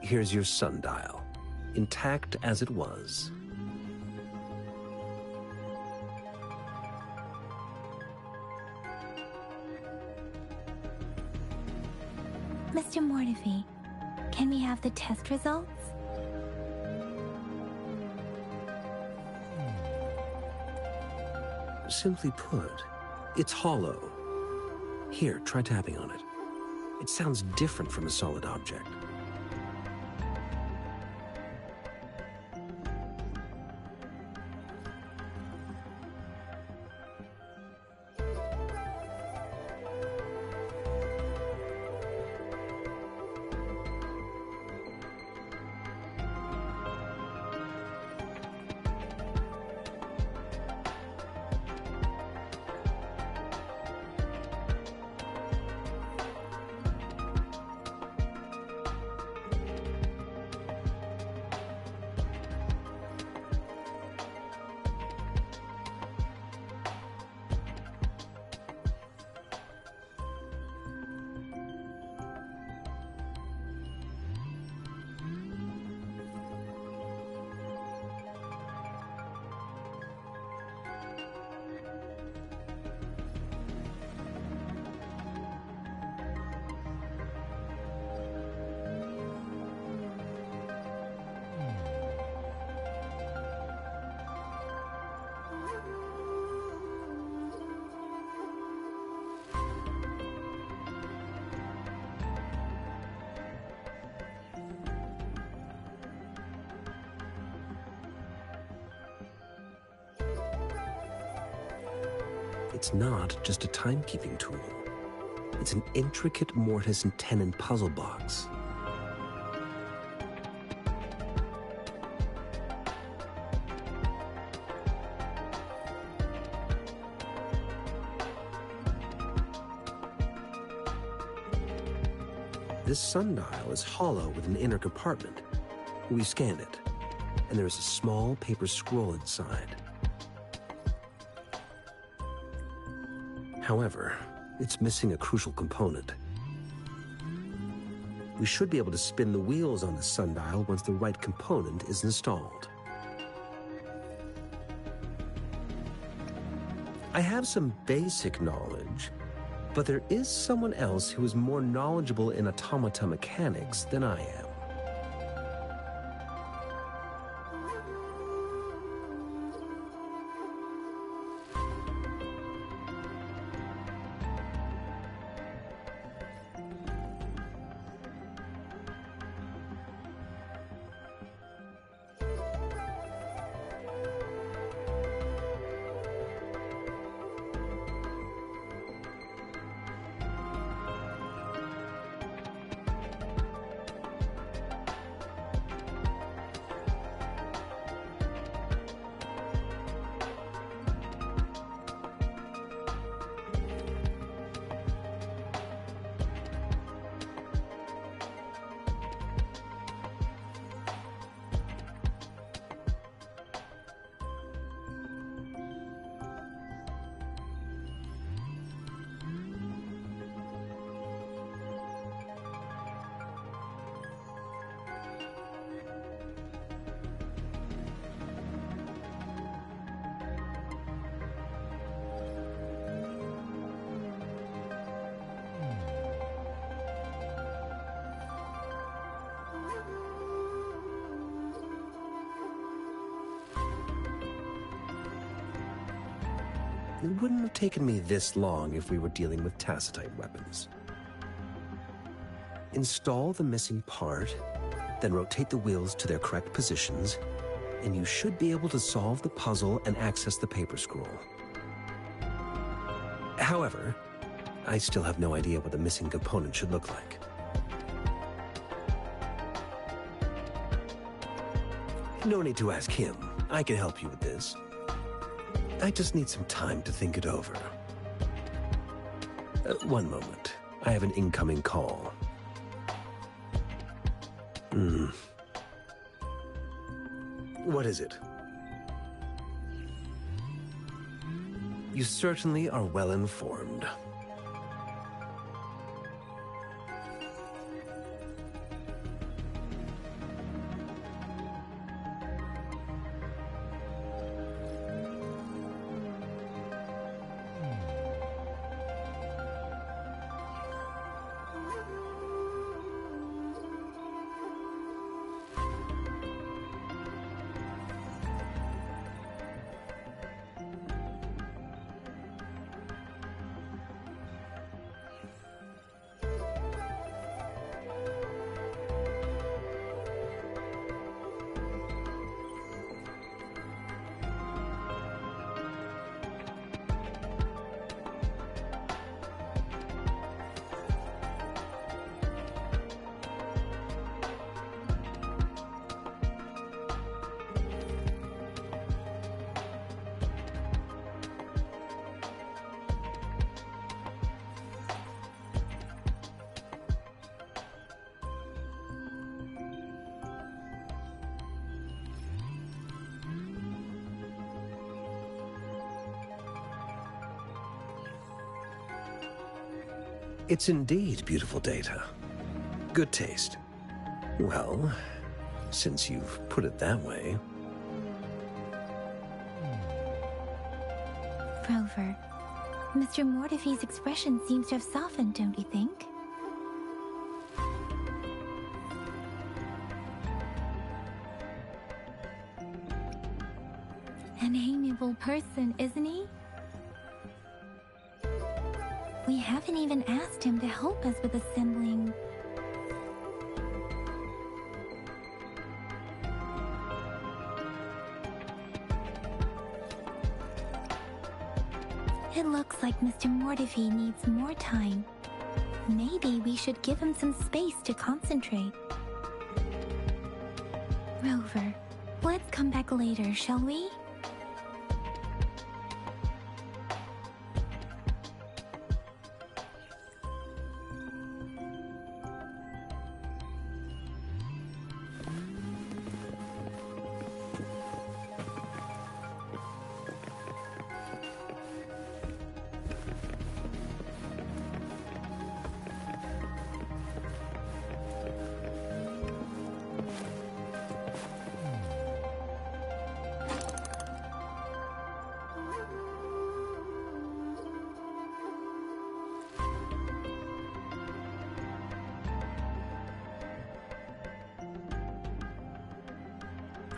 Here's your sundial, intact as it was. Mr. Mortefi, can we have the test results? Simply put, it's hollow. Here, try tapping on it. It sounds different from a solid object. It's not just a timekeeping tool. It's an intricate mortise and tenon puzzle box. This sundial is hollow with an inner compartment. We scanned it, and there is a small paper scroll inside. However, it's missing a crucial component. We should be able to spin the wheels on the sundial once the right component is installed. I have some basic knowledge, but there is someone else who is more knowledgeable in automata mechanics than I am. It wouldn't have taken me this long if we were dealing with tacitite weapons. Install the missing part, then rotate the wheels to their correct positions, and you should be able to solve the puzzle and access the paper scroll. However, I still have no idea what the missing component should look like. No need to ask him. I can help you with this. I just need some time to think it over. One moment. I have an incoming call. What is it? You certainly are well informed. It's indeed beautiful data. Good taste. Well, since you've put it that way... Rover, Mr. Mortefi's expression seems to have softened, don't you think? An amiable person, isn't he? We haven't even asked him to help us with assembling... It looks like Mr. Mortefi needs more time. Maybe we should give him some space to concentrate. Rover, let's come back later, shall we?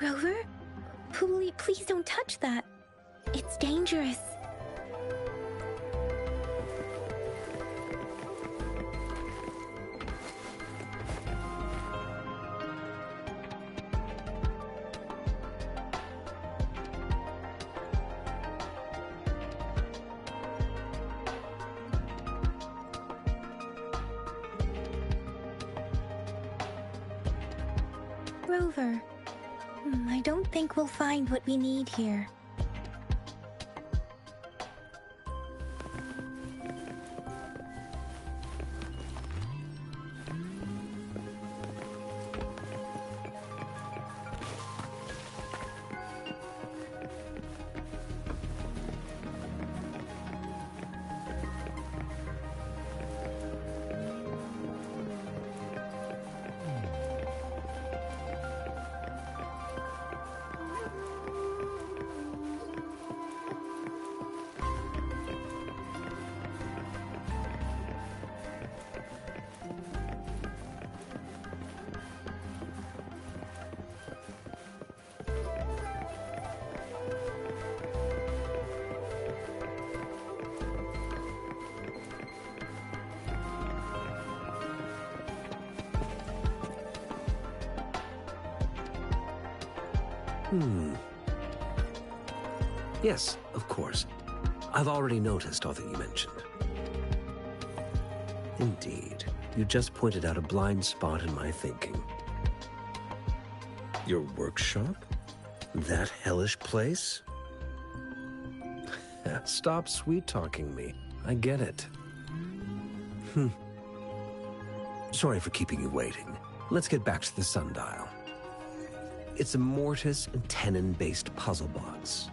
Rover? Please don't touch that. It's dangerous. Rover, I don't think we'll find what we need here. Yes, of course. I've already noticed all that you mentioned. Indeed, you just pointed out a blind spot in my thinking. Your workshop? That hellish place? Stop sweet-talking me. I get it. Sorry for keeping you waiting. Let's get back to the sundial. It's a mortise and tenon-based puzzle box.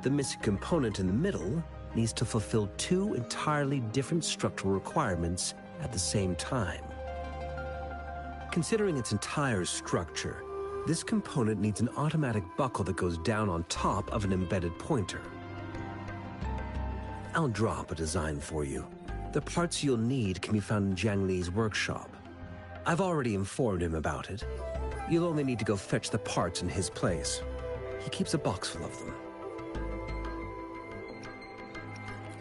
The missing component in the middle needs to fulfill two entirely different structural requirements at the same time. Considering its entire structure, this component needs an automatic buckle that goes down on top of an embedded pointer. I'll draw up a design for you. The parts you'll need can be found in Jiang Li's workshop. I've already informed him about it. You'll only need to go fetch the parts in his place. He keeps a box full of them.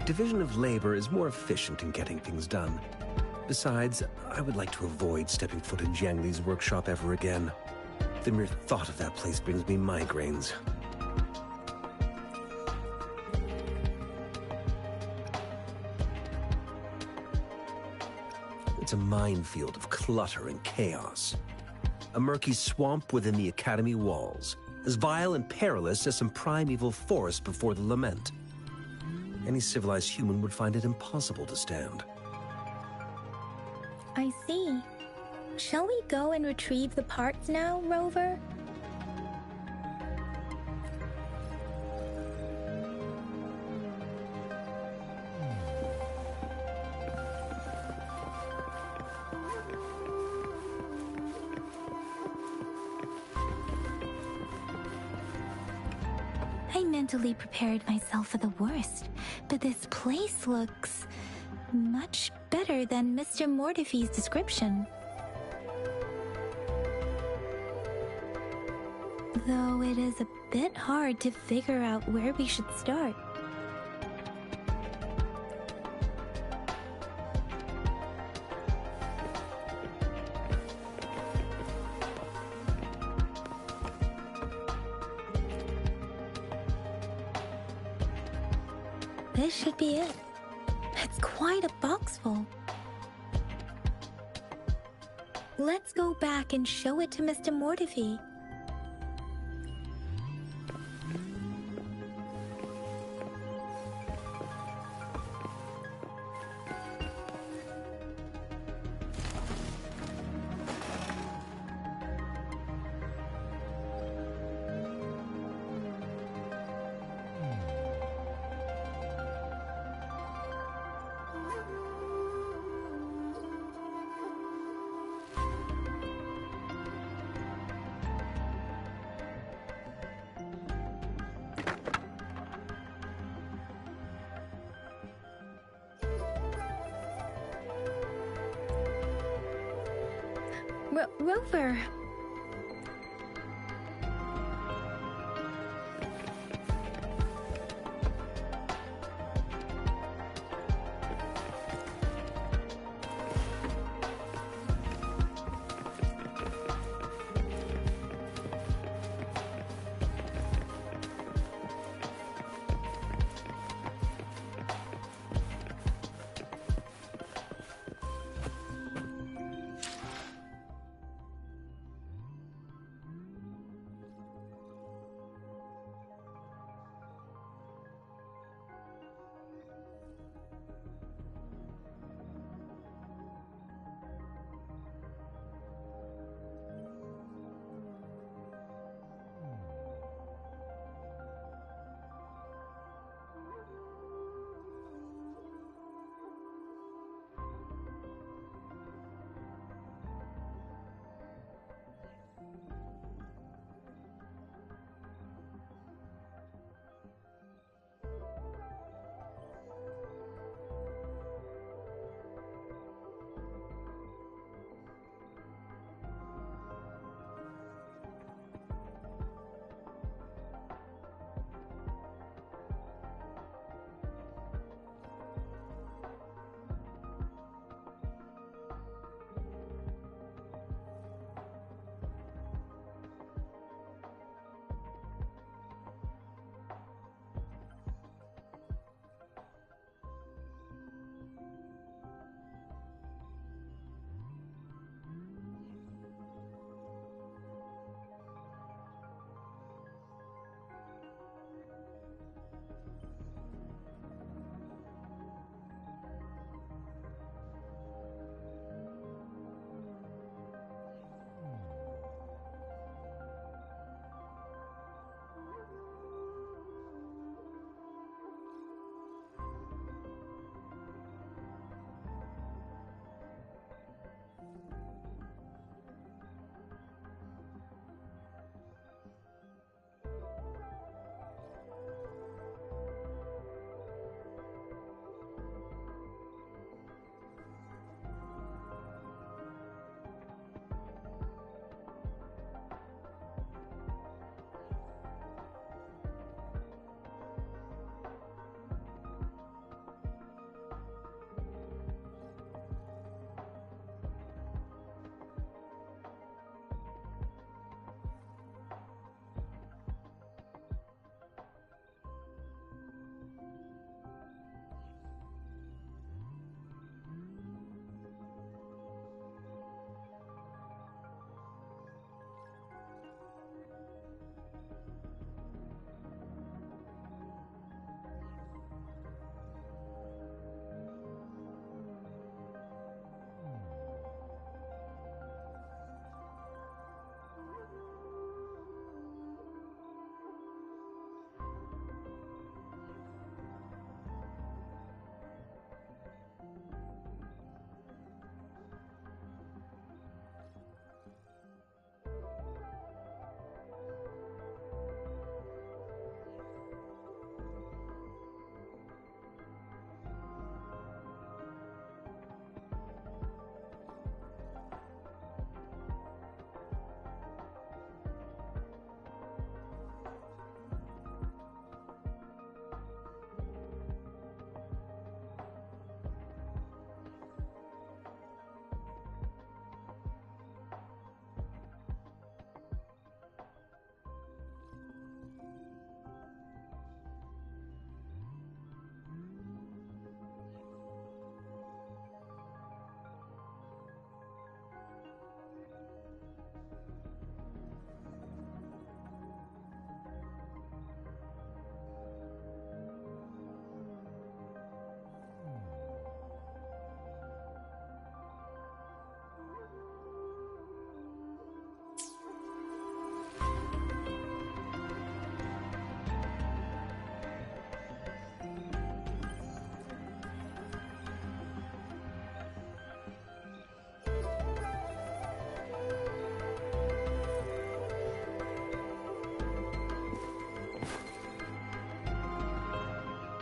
Division of labor is more efficient in getting things done. Besides, I would like to avoid stepping foot in Jiang Li's workshop ever again. The mere thought of that place brings me migraines. It's a minefield of clutter and chaos. A murky swamp within the Academy walls, as vile and perilous as some primeval forest before the lament. Any civilized human would find it impossible to stand. I see. Shall we go and retrieve the parts now, Rover? I mentally prepared myself for the worst, but this place looks much better than Mr. Mortefi's description. Though it is a bit hard to figure out where we should start. This should be it. It's quite a box full. Let's go back and show it to Mr. Mortefi. Rover.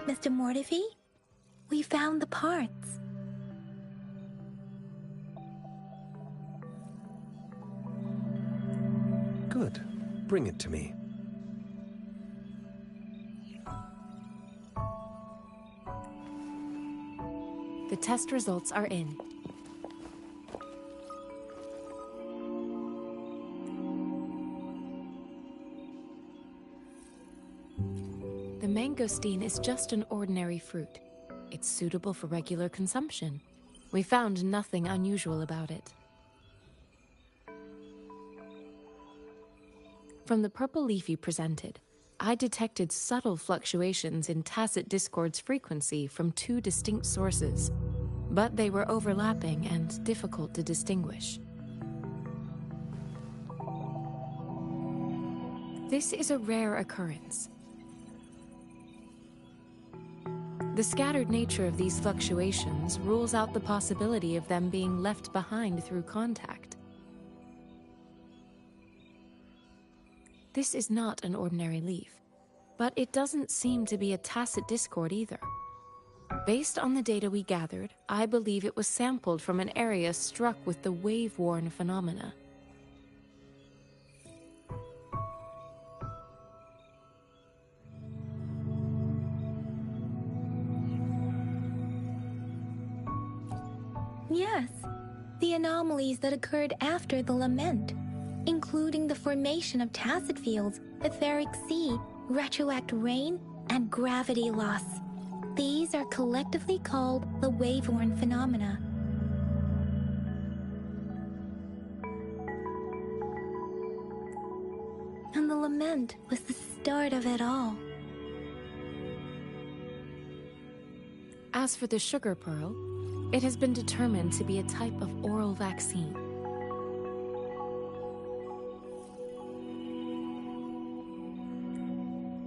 Mr. Mortefi, we found the parts. Good. Bring it to me. The test results are in. The mangosteen is just an ordinary fruit. It's suitable for regular consumption. We found nothing unusual about it. From the purple leaf you presented, I detected subtle fluctuations in tacit discord's frequency from two distinct sources, but they were overlapping and difficult to distinguish. This is a rare occurrence. The scattered nature of these fluctuations rules out the possibility of them being left behind through contact. This is not an ordinary leaf, but it doesn't seem to be a tacit discord either. Based on the data we gathered, I believe it was sampled from an area struck with the wave-worn phenomena. Yes, the anomalies that occurred after the lament, including the formation of tacit fields, etheric sea, retroact rain, and gravity loss. These are collectively called the wave-worn phenomena. And the lament was the start of it all. As for the sugar pearl, it has been determined to be a type of oral vaccine.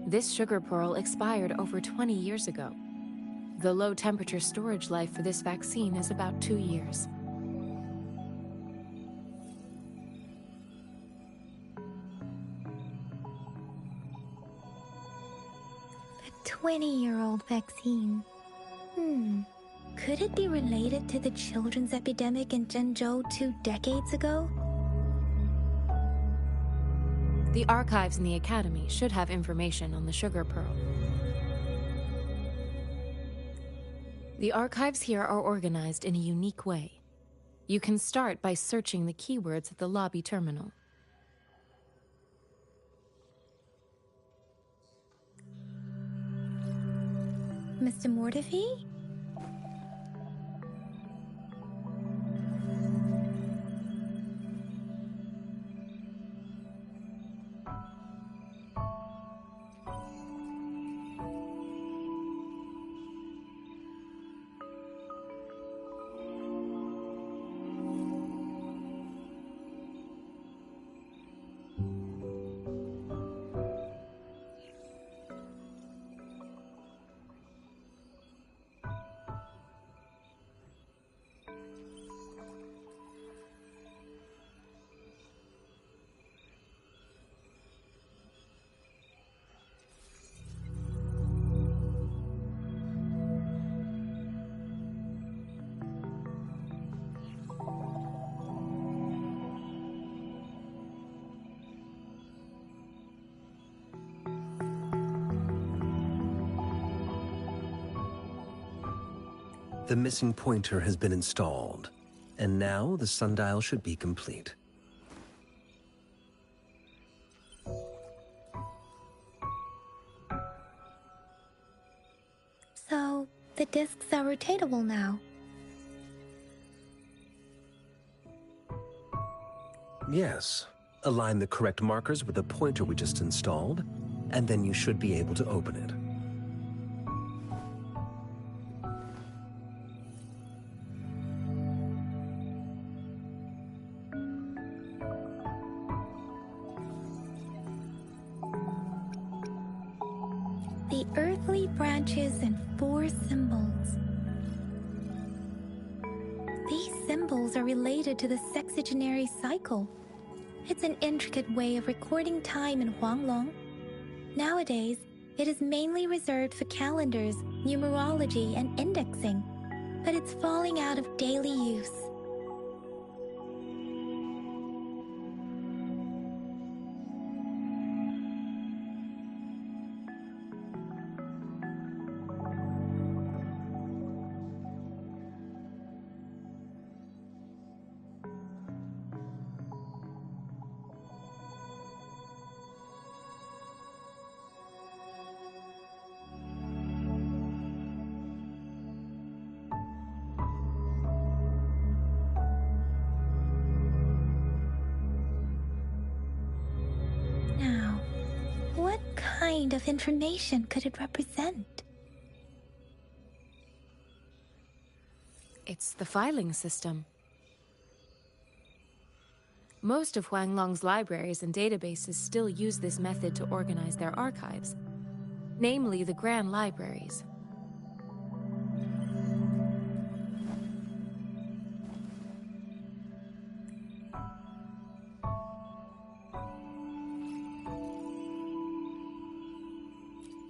This sugar pearl expired over 20 years ago. The low-temperature storage life for this vaccine is about 2 years. A 20-year-old vaccine. Could it be related to the children's epidemic in Zhengzhou 2 decades ago? The archives in the Academy should have information on the sugar pearl. The archives here are organized in a unique way. You can start by searching the keywords at the lobby terminal. Mr. Mortefi? The missing pointer has been installed, and now the sundial should be complete. So, the discs are rotatable now. Yes. Align the correct markers with the pointer we just installed, and then you should be able to open it. The earthly branches and 4 symbols. These symbols are related to the sexagenary cycle. It's an intricate way of recording time in Huanglong. Nowadays, It is mainly reserved for calendars, numerology, and indexing, but it's falling out of daily use. Now, what kind of information could it represent? It's the filing system. Most of Huanglong's libraries and databases still use this method to organize their archives, namely the Grand Libraries.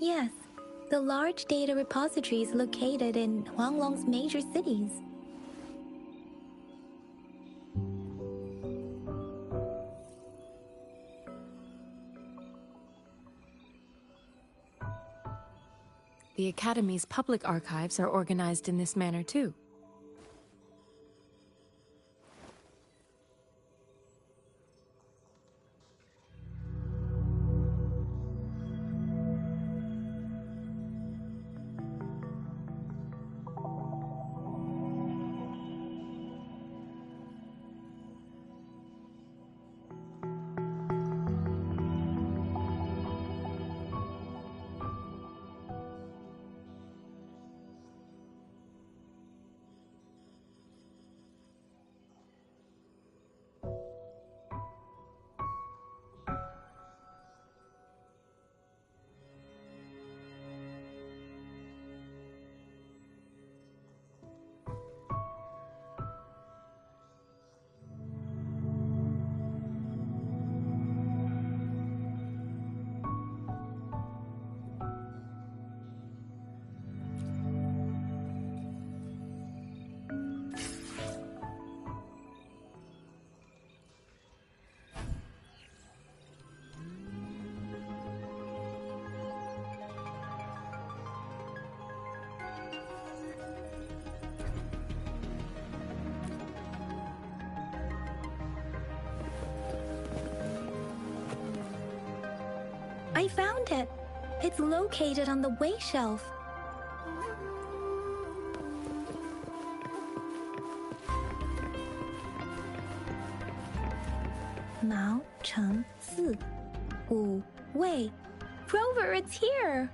Yes, the large data repositories located in Huanglong's major cities. The Academy's public archives are organized in this manner too. I found it. It's located on the way shelf. Mao Cheng Si, Wu Wei. Rover, it's here!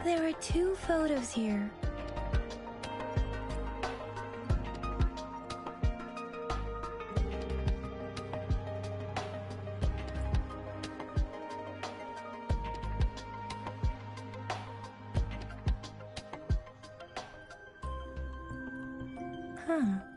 There are 2 photos here. Huh.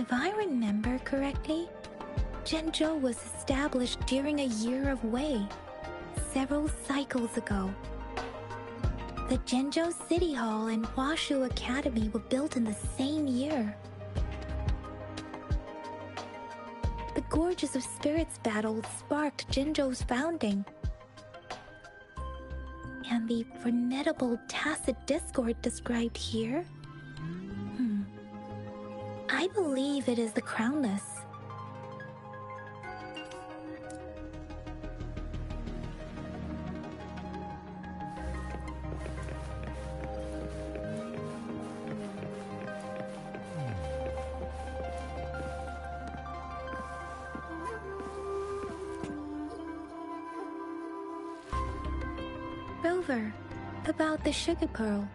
If I remember correctly, Zhenzhou was established during a year of Wei, several cycles ago. The Zhenzhou City Hall and Huashu Academy were built in the same year. The Gorges of Spirits battle sparked Zhenzhou's founding. And the formidable tacit discord described here? I believe it is the Crownless. Rover, about the sugar pearl.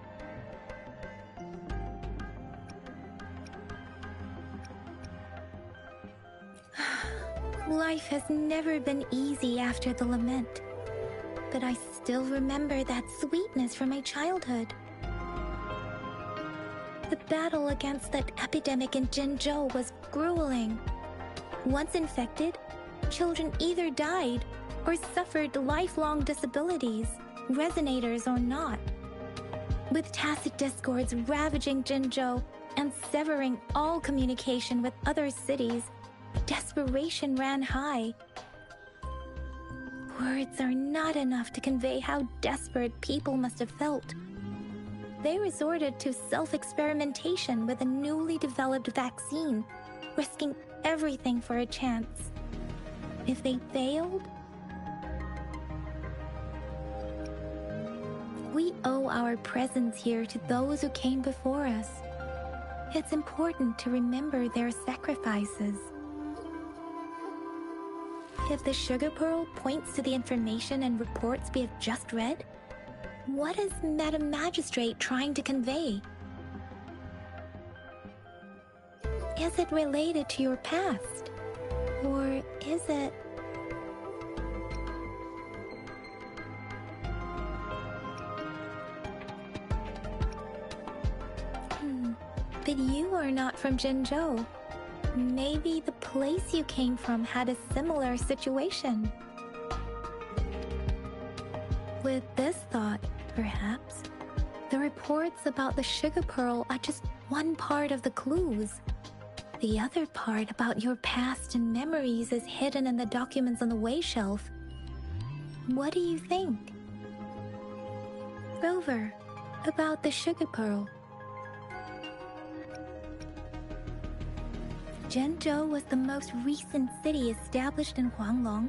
Life has never been easy after the lament, but I still remember that sweetness from my childhood. The battle against that epidemic in Zhenzhou was grueling. Once infected, children either died or suffered lifelong disabilities, resonators or not. With tacit discords ravaging Zhenzhou and severing all communication with other cities, desperation ran high. Words are not enough to convey how desperate people must have felt. They resorted to self-experimentation with a newly developed vaccine, risking everything for a chance. if they failed? We owe our presence here to those who came before us. It's important to remember their sacrifices. If the sugar pearl points to the information and reports we have just read, what is Madam Magistrate trying to convey? Is it related to your past? Or is it... But you are not from Jinzhou. Maybe the place you came from had a similar situation. With this thought, perhaps, the reports about the sugar pearl are just one part of the clues. The other part about your past and memories is hidden in the documents on the way shelf. What do you think? Rover, about the sugar pearl. Zhenzhou was the most recent city established in Huanglong.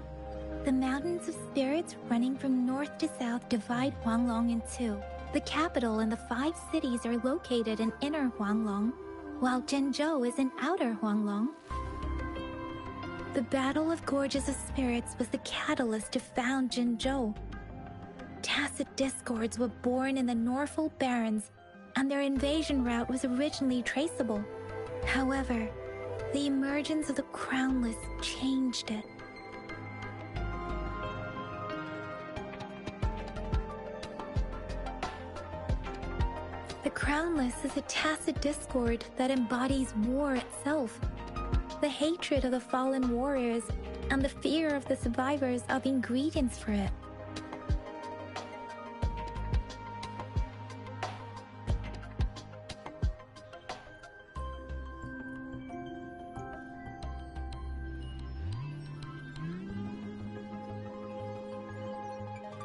The mountains of spirits running from north to south divide Huanglong in two. The capital and the 5 cities are located in inner Huanglong, while Zhenzhou is in outer Huanglong. The Battle of Gorges of Spirits was the catalyst to found Zhenzhou. Tacit discords were born in the Norfolk Barrens, and their invasion route was originally traceable. However, the emergence of the Crownless changed it. The Crownless is a tacit discord that embodies war itself. The hatred of the fallen warriors and the fear of the survivors are the ingredients for it.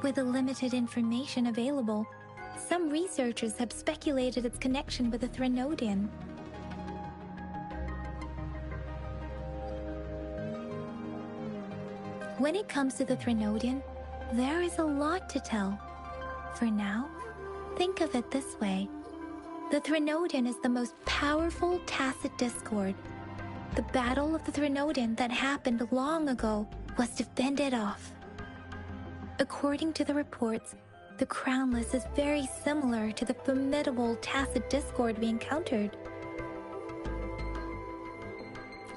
With the limited information available, some researchers have speculated its connection with the Threnodian. When it comes to the Threnodian, there is a lot to tell. For now, think of it this way. The Threnodian is the most powerful tacit discord. The Battle of the Threnodian that happened long ago was to fend it off. According to the reports, the Crownless is very similar to the formidable tacit discord we encountered.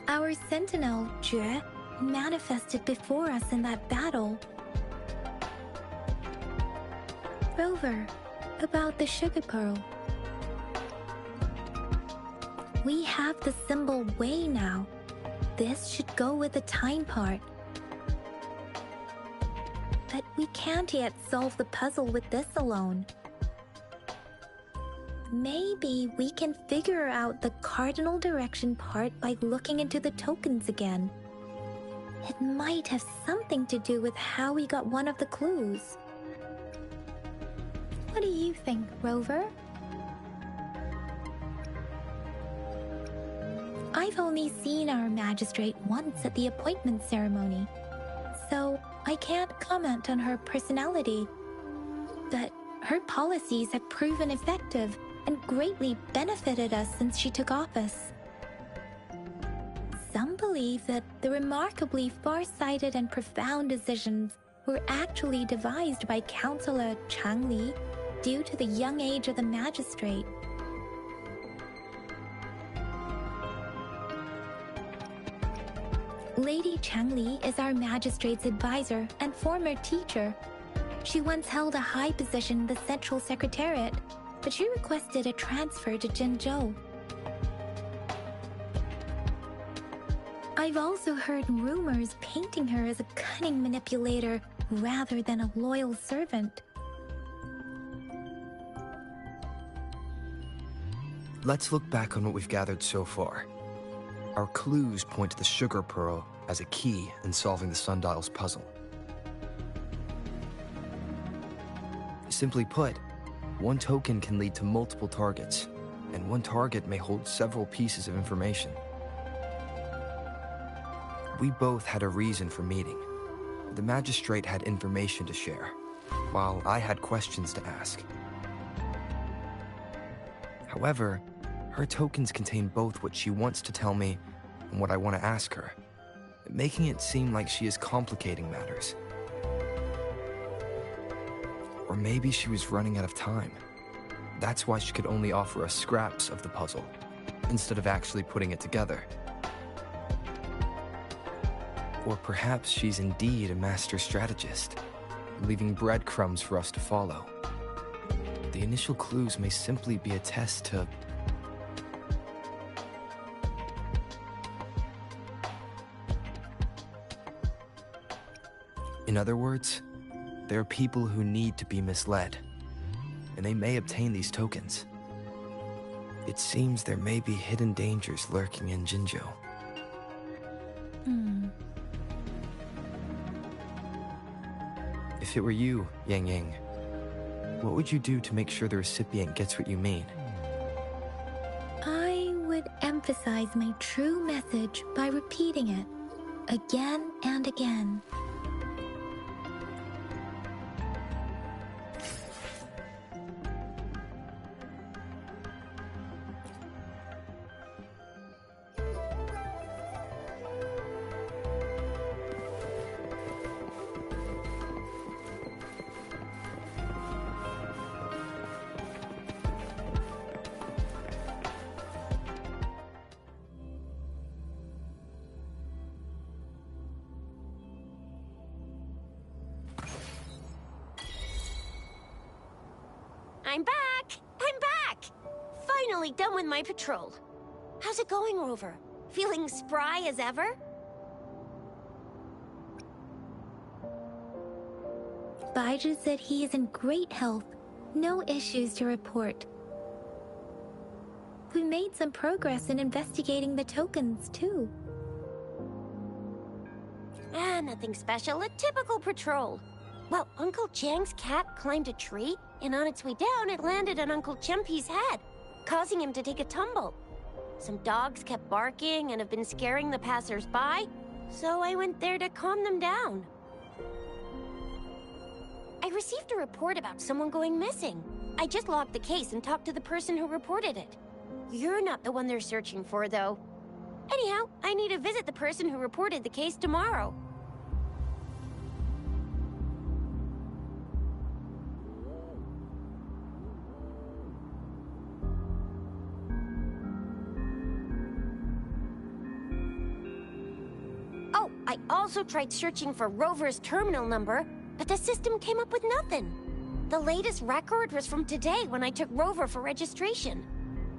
Our sentinel, Jue, manifested before us in that battle. Rover, about the sugar pearl. We have the symbol Wei now. This should go with the time part. But we can't yet solve the puzzle with this alone. Maybe we can figure out the cardinal direction part by looking into the tokens again. It might have something to do with how we got one of the clues. What do you think, Rover? I've only seen our magistrate once at the appointment ceremony, so I can't comment on her personality. But her policies have proven effective and greatly benefited us since she took office. Some believe that the remarkably far-sighted and profound decisions were actually devised by Councillor Chang Li due to the young age of the magistrate. Lady Chang Li is our magistrate's advisor and former teacher. She once held a high position in the Central Secretariat, but she requested a transfer to Jinzhou. I've also heard rumors painting her as a cunning manipulator rather than a loyal servant. Let's look back on what we've gathered so far. Our clues point to the sugar pearl as a key in solving the sundial's puzzle. Simply put, one token can lead to multiple targets, and one target may hold several pieces of information. We both had a reason for meeting. The magistrate had information to share, while I had questions to ask. However, her tokens contain both what she wants to tell me and what I want to ask her, making it seem like she is complicating matters. Or maybe she was running out of time. That's why she could only offer us scraps of the puzzle, instead of actually putting it together. Or perhaps she's indeed a master strategist, leaving breadcrumbs for us to follow. The initial clues may simply be a test to... In other words, there are people who need to be misled, and they may obtain these tokens. It seems there may be hidden dangers lurking in Jinzhou. If it were you, Yang Yang, what would you do to make sure the recipient gets what you mean? I would emphasize my true message by repeating it again and again. I'm back! I'm back! Finally done with my patrol. How's it going, Rover? Feeling spry as ever? Baiju said he is in great health. No issues to report. We made some progress in investigating the tokens, too. Nothing special. A typical patrol. Well, Uncle Chang's cat climbed a tree, and on its way down, it landed on Uncle Chempi's head, causing him to take a tumble. Some dogs kept barking and have been scaring the passers-by, so I went there to calm them down. I received a report about someone going missing. I just logged the case and talked to the person who reported it. You're not the one they're searching for, though. Anyhow, I need to visit the person who reported the case tomorrow. Oh, I also tried searching for Rover's terminal number, but the system came up with nothing. The latest record was from today when I took Rover for registration.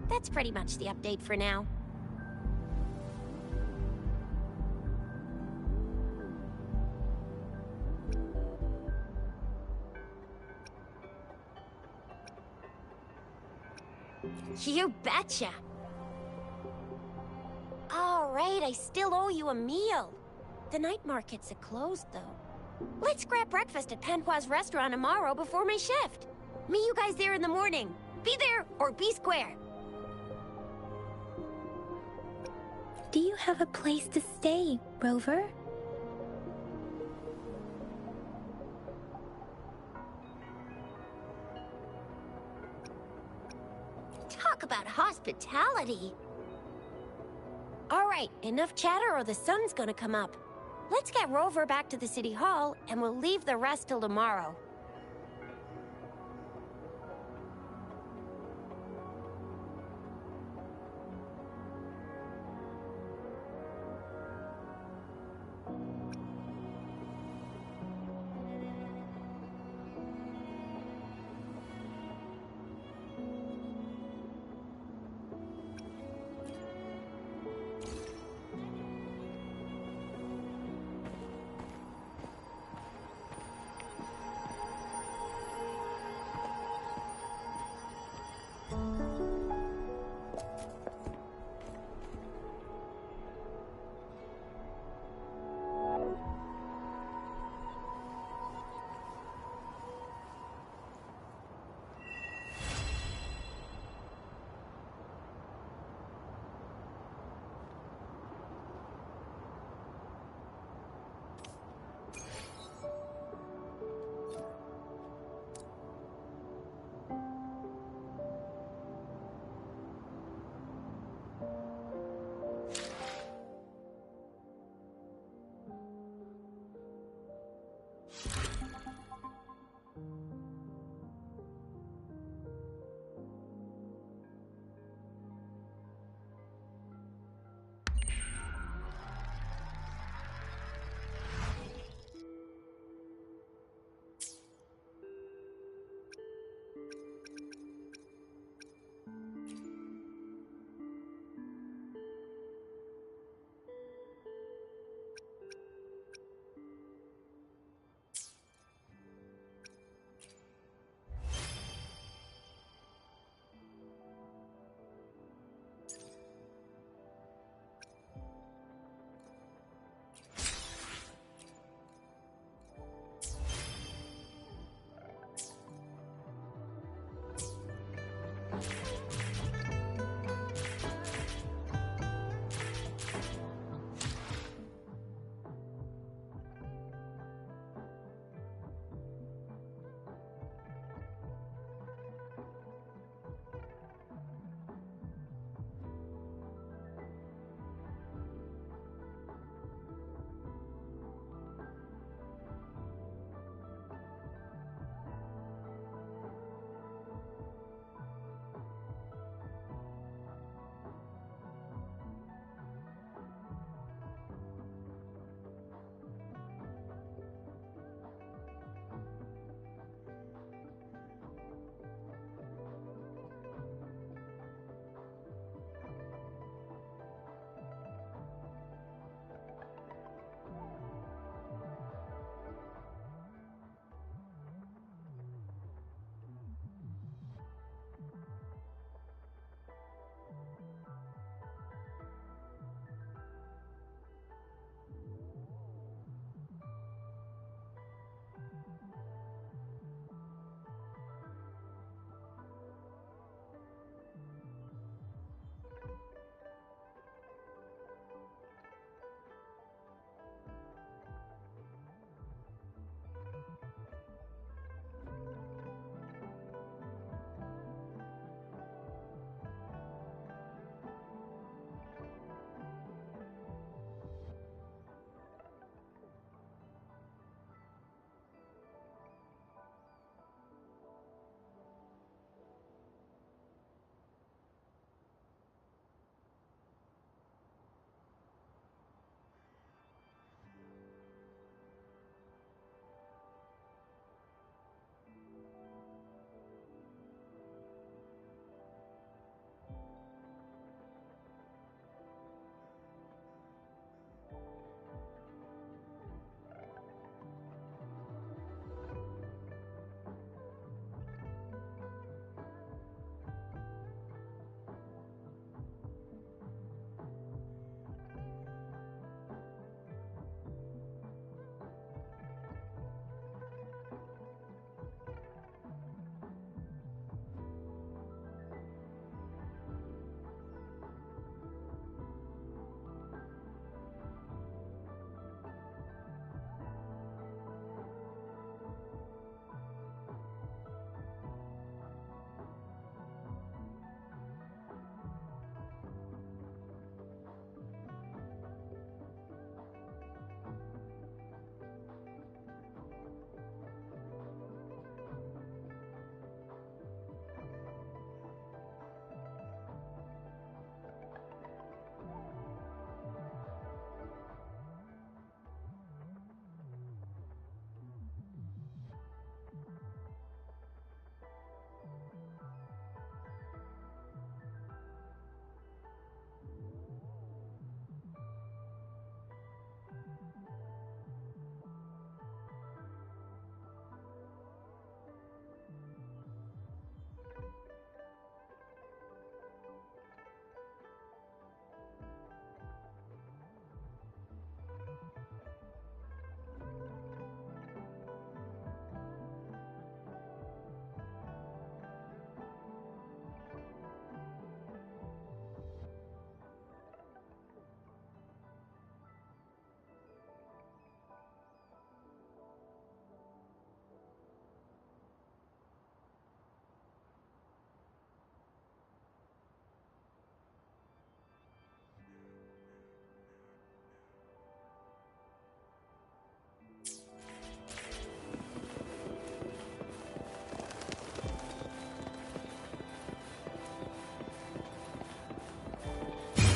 That's pretty much the update for now. You betcha! All right, I still owe you a meal. The night markets are closed, though. Let's grab breakfast at Panhua's restaurant tomorrow before my shift. Meet you guys there in the morning. Be there or be square. Do you have a place to stay, Rover? Talk about hospitality. All right, enough chatter or the sun's gonna come up. Let's get Rover back to the city hall, and we'll leave the rest till tomorrow.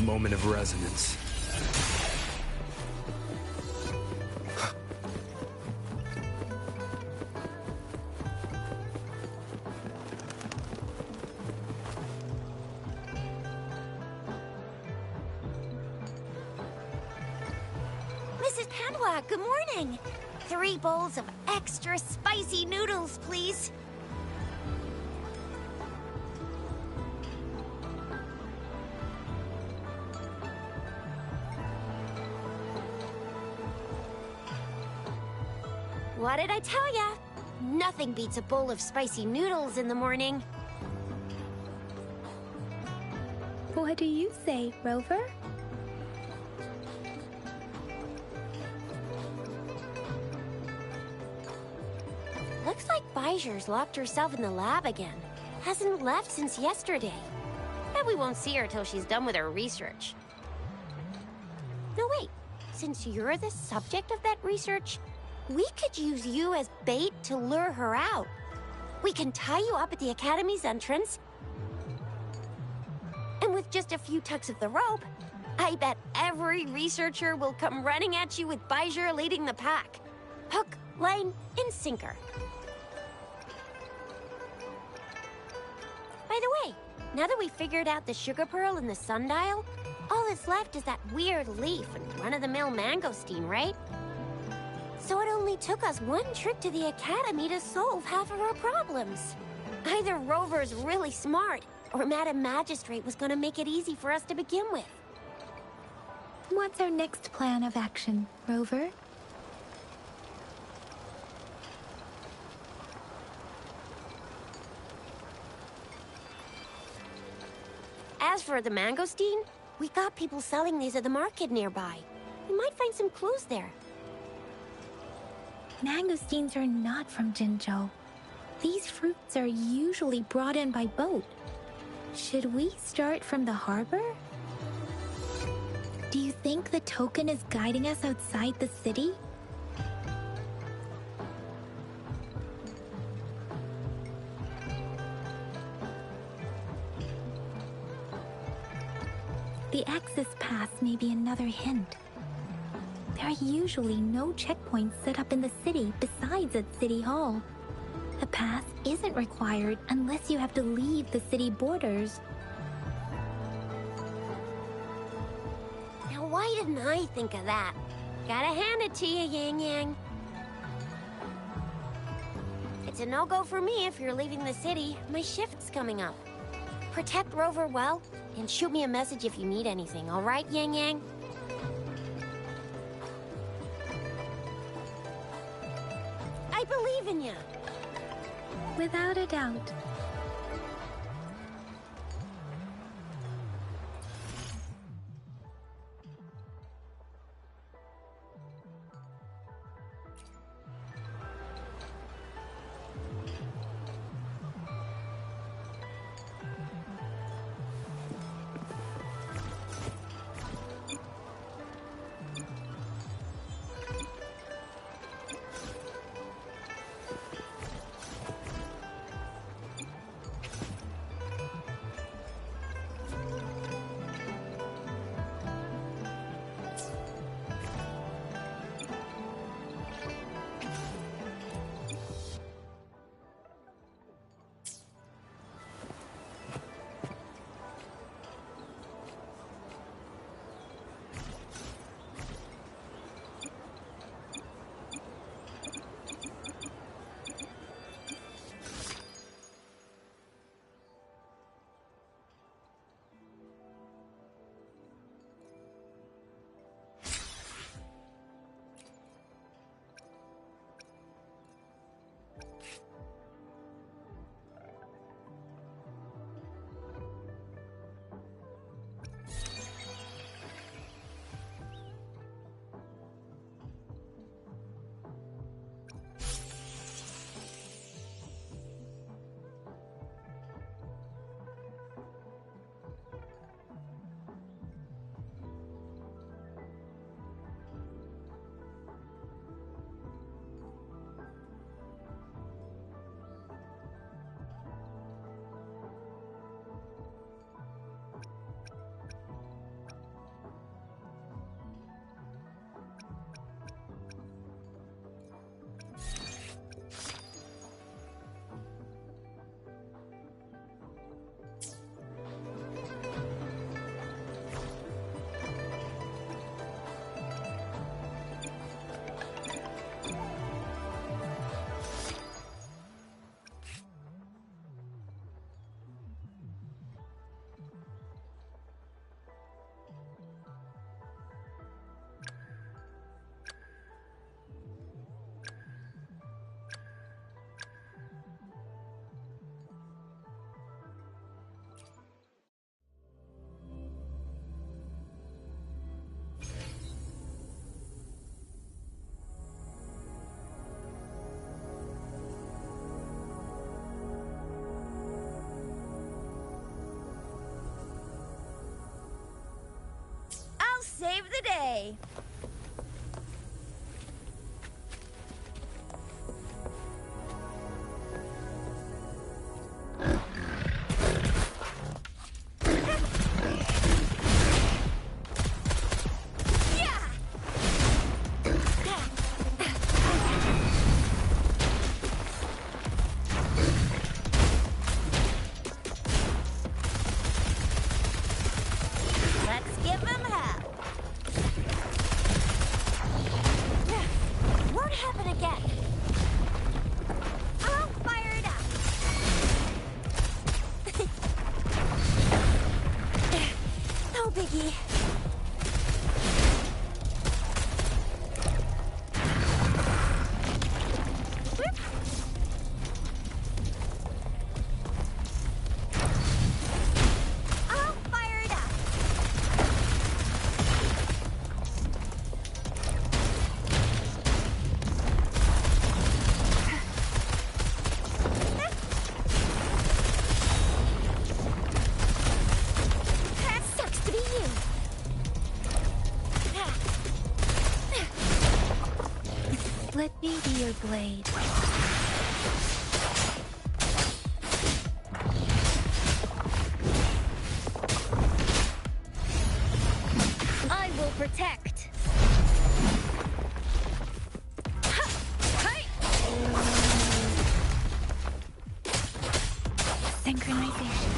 Moment of resonance. Mrs. Padua, good morning. 3 bowls of extra spicy noodles, please. What did I tell ya? Nothing beats a bowl of spicy noodles in the morning. What do you say, Rover? Looks like Bijou's locked herself in the lab again. Hasn't left since yesterday. Bet we won't see her till she's done with her research. No, wait. Since you're the subject of that research, we could use you as bait to lure her out. We can tie you up at the Academy's entrance, and with just a few tugs of the rope, I bet every researcher will come running at you with Bijou leading the pack. Hook, line, and sinker. By the way, now that we've figured out the sugar pearl and the sundial, all that's left is that weird leaf and run-of-the-mill mangosteen, right? So it only took us 1 trip to the Academy to solve half of our problems. Either Rover's really smart, or Madam Magistrate was gonna make it easy for us to begin with. What's our next plan of action, Rover? As for the mangosteen, we got people selling these at the market nearby. We might find some clues there. Mangosteens are not from Jinzhou. These fruits are usually brought in by boat. Should we start from the harbor? Do you think the token is guiding us outside the city? The access pass may be another hint. There are usually no checkpoints set up in the city besides at City Hall. A pass isn't required unless you have to leave the city borders. Now why didn't I think of that? Gotta hand it to you, Yang Yang. It's a no-go for me if you're leaving the city. My shift's coming up. Protect Rover well, and shoot me a message if you need anything, all right, Yang Yang? I believe in you. Without a doubt. the day. Let's give him hell. Won't happen again. I'll fire it up. No biggie. I'll fire it up. That sucks to be you. Let me be your blade. I will protect. Synchronization.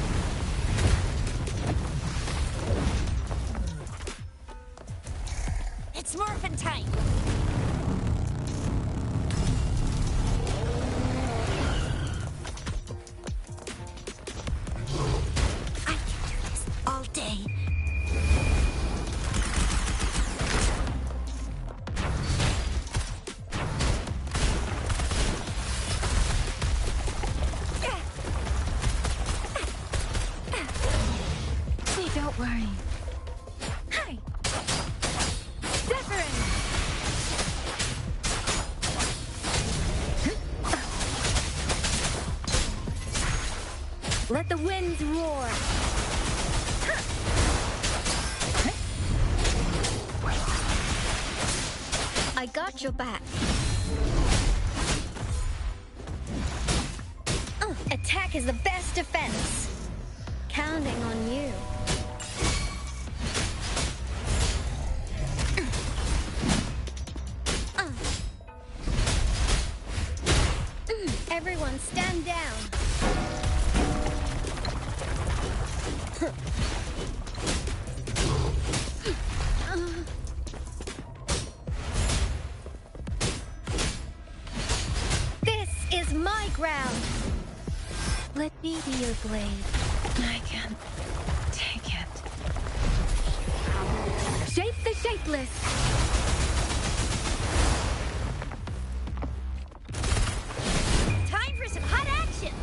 It's morphin' time. I can do this all day. See, don't worry. Hi. Wuthering. Let the winds roar. I got your back. Attack is the best defense. Counting on you. Everyone stand down. This is my ground. Let me be your blade. I can't take it. Shape the shapeless. Time for some hot action.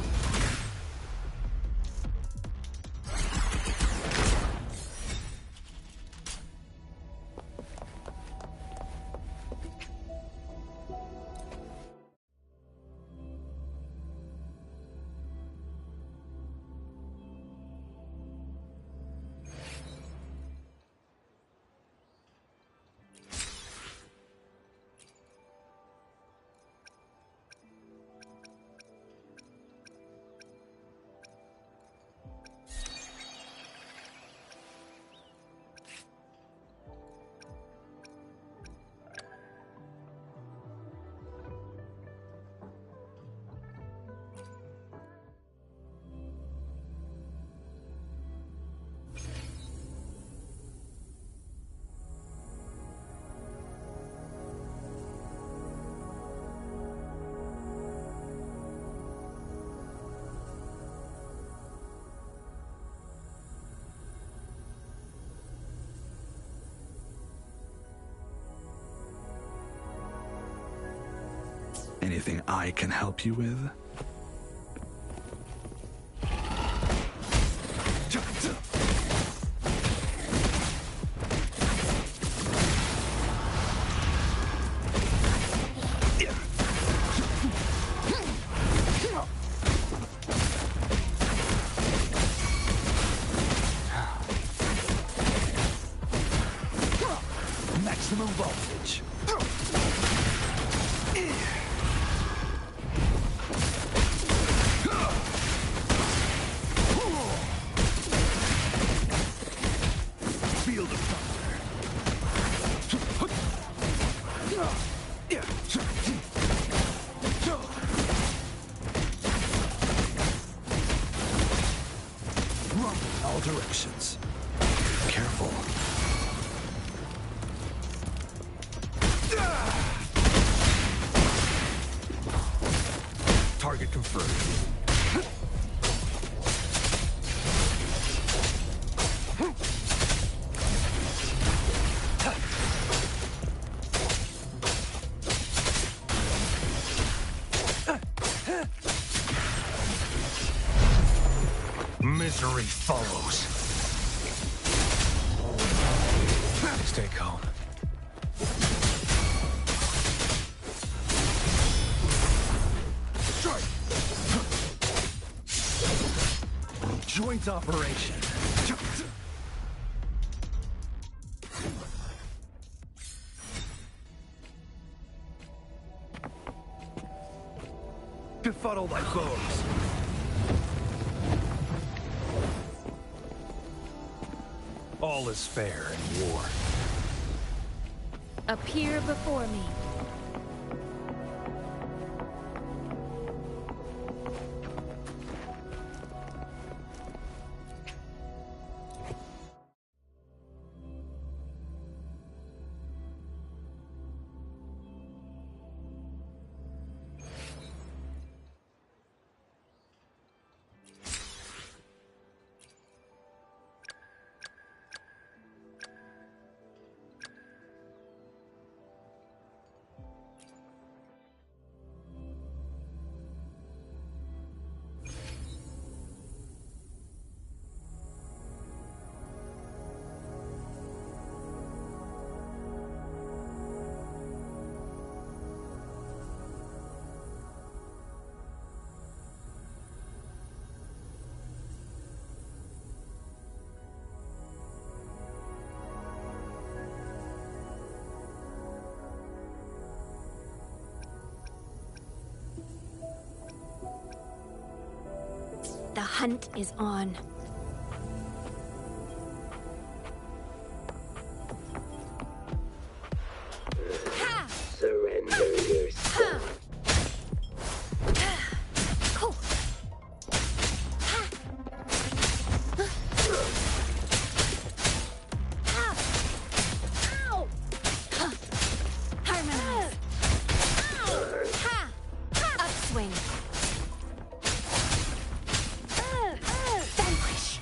Anything I can help you with? voltage. Field of thunder. Rumble in all directions. Careful. Target confirmed. Misery follows. Stay calm. Strike! Joint operation. Befuddle thy foes. All is fair in war. Appear before me. The hunt is on. Surrender yourself. Harmonize. Upswing. Vanquish.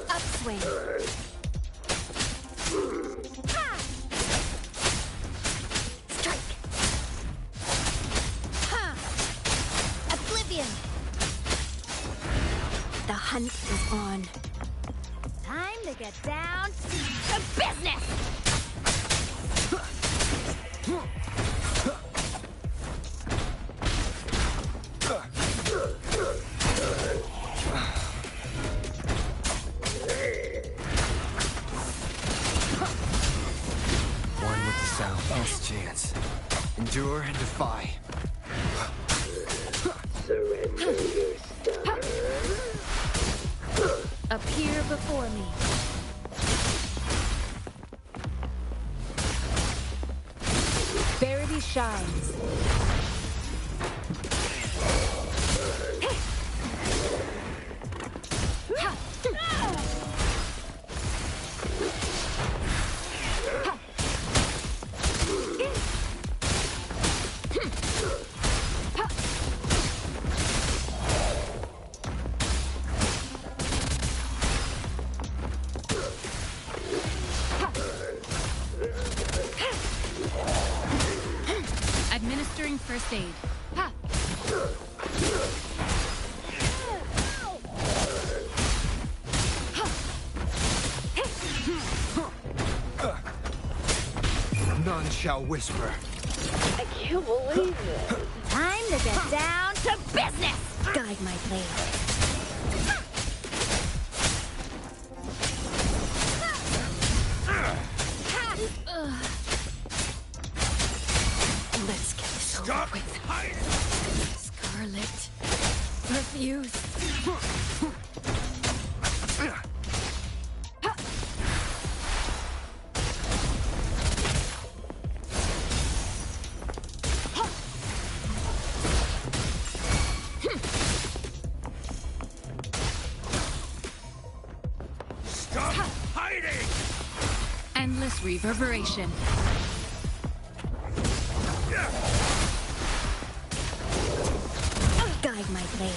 Upswing. Strike. Oblivion. The hunt is on. Time to get down to business! One with the sound. Last chance. Endure and defy. Surrender yourself. Appear before me. Verity shines. Administering first aid. Ha! None shall whisper. I can't believe it. Time to get down to business! Guide my blade. Let's get this over with. Scarlet. Refuse. Stop hiding! Endless reverberation. Guide my blade.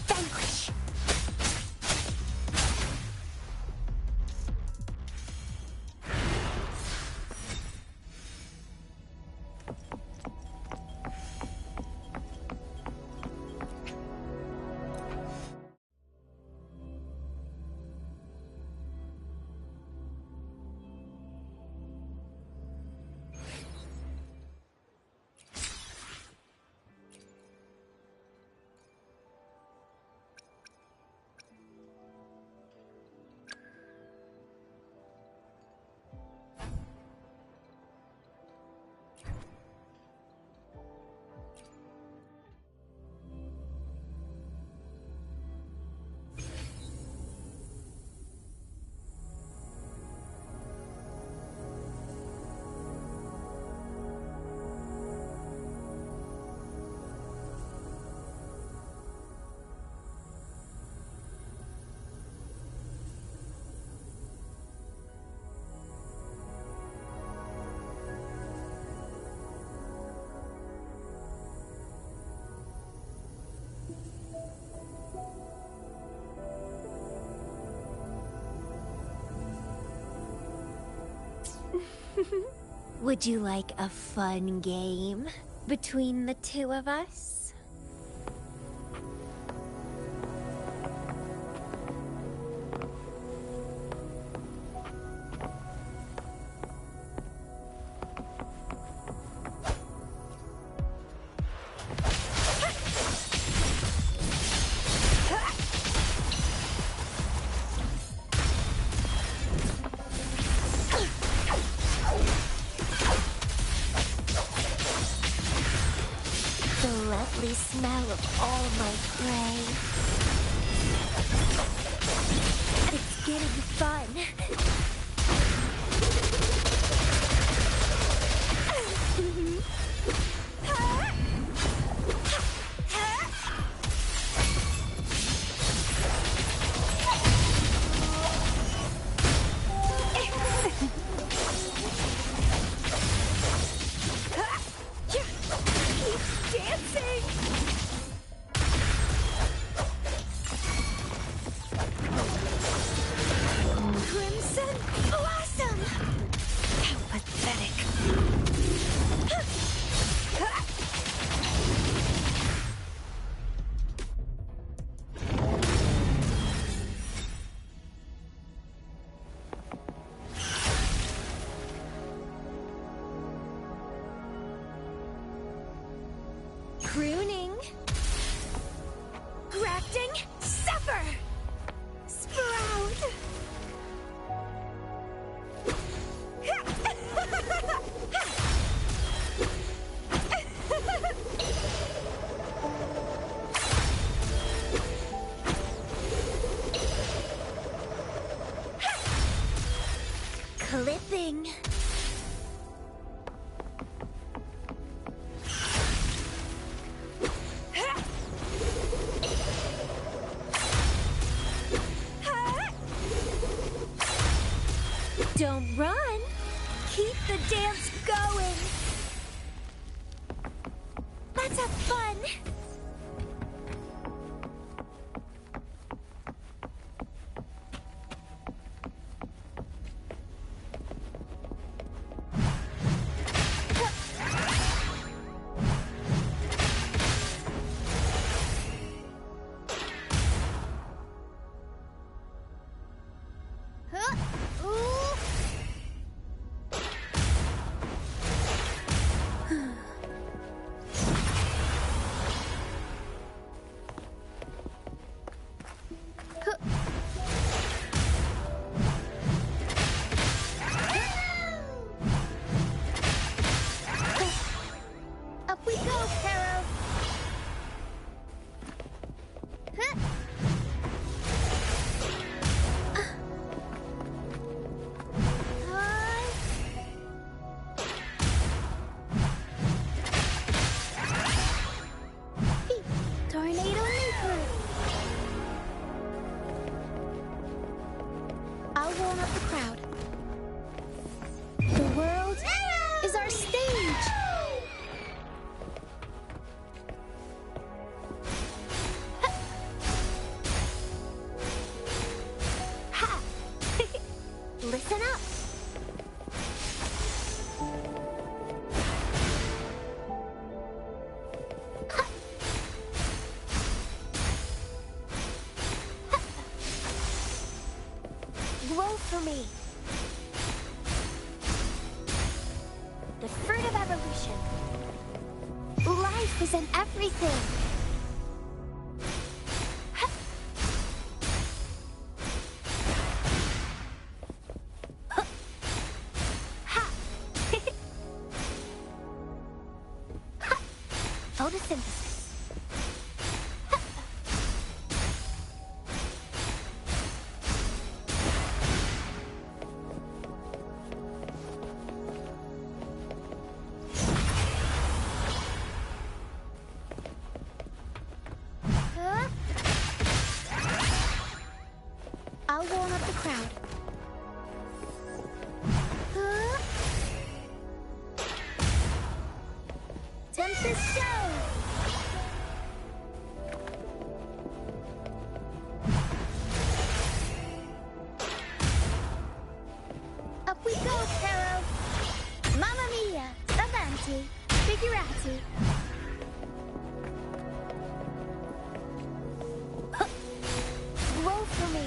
Vanquish. Would you like a fun game between the two of us? The lovely smell of all my prey. It's getting fun. Keep dancing! Crimson Blossom! How pathetic. Pruning. Grafting. Suffer! Sprout! Clipping. Don't run. Keep the dance going. Let's have fun. Roll for me. The fruit of evolution. Life is in everything. Ha! Huh. Ha! Ha! Photosynthesis. Ha! Huh? I'll warm up the crowd. Huh? Tempest show! Up we go, Caro! Mamma mia! Avanti! Figurati! Huh. Roll for me!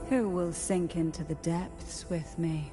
Who will sink into the depths with me?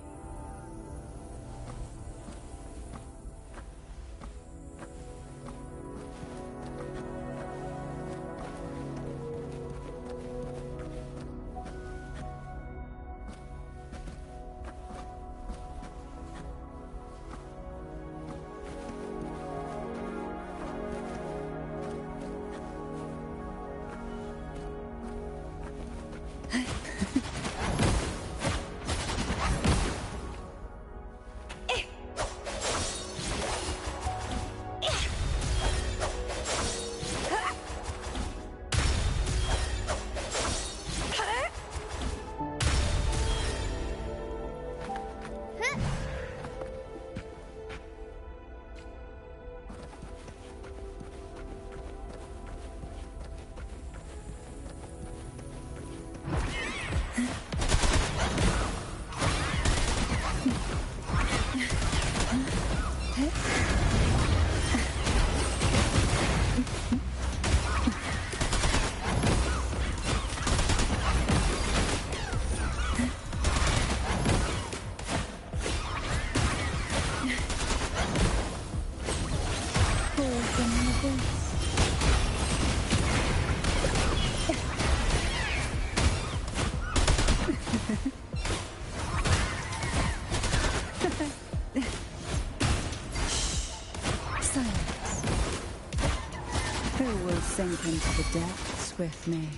Who will sink into the depths with me?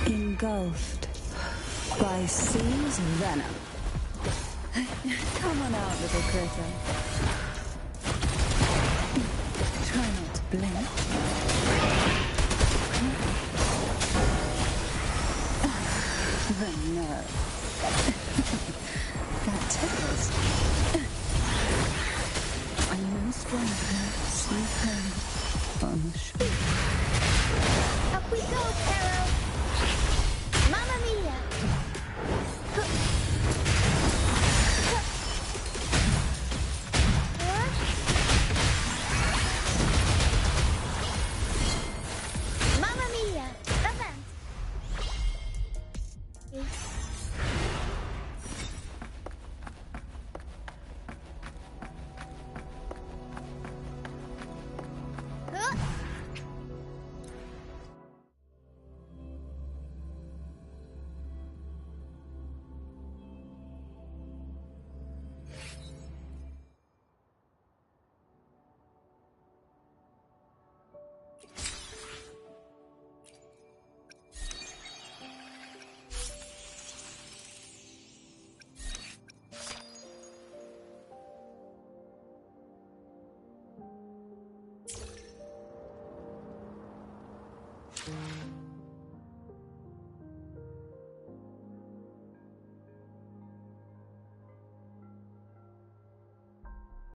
Engulfed by sea's venom. Come on out, little critter. Try not to blink. The nerve. That tickles. I'm no stranger, sweet home on the shore. Up we go, Caro! Mamma mia! Bye.